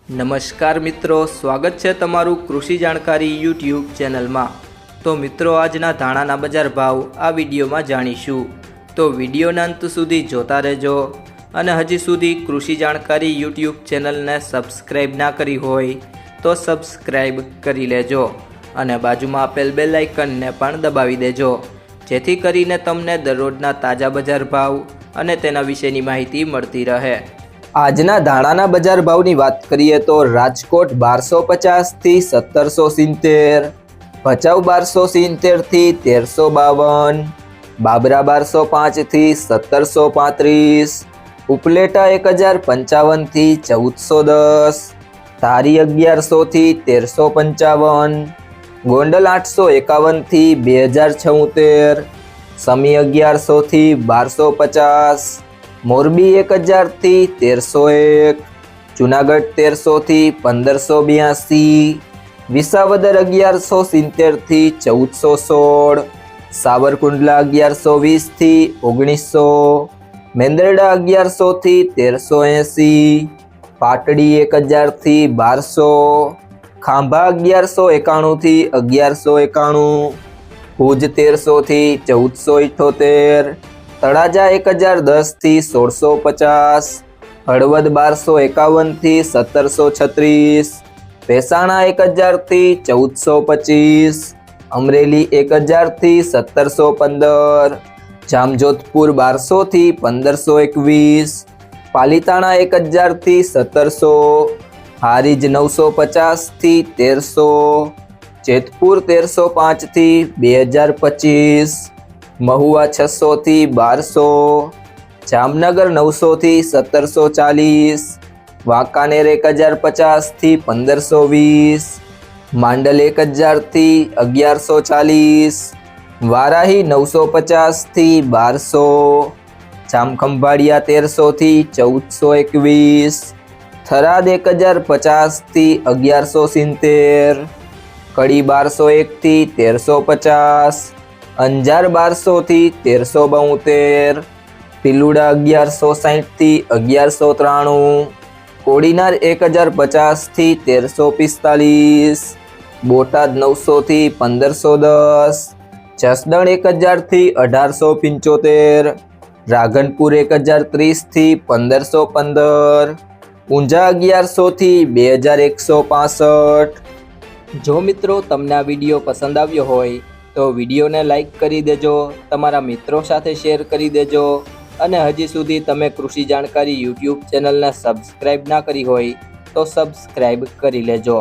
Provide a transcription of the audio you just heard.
નમસ્કાર મિત્રો, સ્વાગત છે તમારું કૃષિ જાણકારી યુટ્યુબ ચેનલમાં। તો મિત્રો, આજના ધાણાના બજાર ભાવ આ વિડીયોમાં જાણીશું, તો વિડીયોના અંત સુધી જોતા રહેજો। અને હજી સુધી કૃષિ જાણકારી યુટ્યુબ ચેનલને સબસ્ક્રાઈબ ના કરી હોય તો સબસ્ક્રાઈબ કરી લેજો અને બાજુમાં આપેલ બેલ આઇકનને પણ દબાવી દેજો, જેથી કરીને તમને દરરોજના તાજા બજાર ભાવ અને તેના વિશેની માહિતી મળતી રહે। આજના ધાણાના બજાર ભાવની વાત કરીએ તો રાજકોટ 1250 થી 1770, ભચાઉ 1270 થી 1352, બાબરા 1205 થી 1735, ઉપલેટા 1055 થી 1410, ધારી 1100 થી 1355, ગોંડલ 851 થી 2076, સમી 1100 થી 1250, મોરબી 1000 થી 1301, જુનાગઢ 1300 થી 1582, વિસાવદર 1170 થી 1416, સાવરકુંડલા 1120 થી 1900, મેંદરડા 1100 થી 1380, પાટડી 1000 થી 1200, ખાંભા 1191 થી 1191, ભુજ 1300 થી 1478, તળાજા 1010 થી 1650, હળવદ 1251 થી 1736, ભેસાણા 1000 થી 1425, અમરેલી 1000 થી 1715, જામજોધપુર 1200 થી 1521, પાલીતાણા 1000 થી 1700, હારીજ 950 થી 1300, જેતપુર 1305 થી 2025, મહુવા 600 થી 1200, જામનગર 900 થી 1740, વાંકાનેર 1050 થી 1520, માંડલ 1000 થી 1140, વારાહી 950 થી 1200, જામખંભાળિયા 1300 થી 1421, થરાદ 1050 થી 1170, કડી 1201 થી 1350, અંજાર 1200 થી 1372, પિલુડા 1160 થી 1193, કોડીનાર 1050 થી 1345, બોટાદ 900 થી 1510, જસદણ 1000 થી 1875, રાધનપુર 1030 થી 1515, ઊંઝા 1100 થી 2165। જો મિત્રો તમને આ વિડીયો પસંદ આવ્યો હોય તો વિડીયોને લાઈક કરી દેજો, તમારા મિત્રો સાથે શેર કરી દેજો અને હજી સુધી તમે કૃષિ જાણકારી યુટ્યુબ ચેનલને સબસ્ક્રાઈબ ના કરી હોય તો સબસ્ક્રાઈબ કરી લેજો।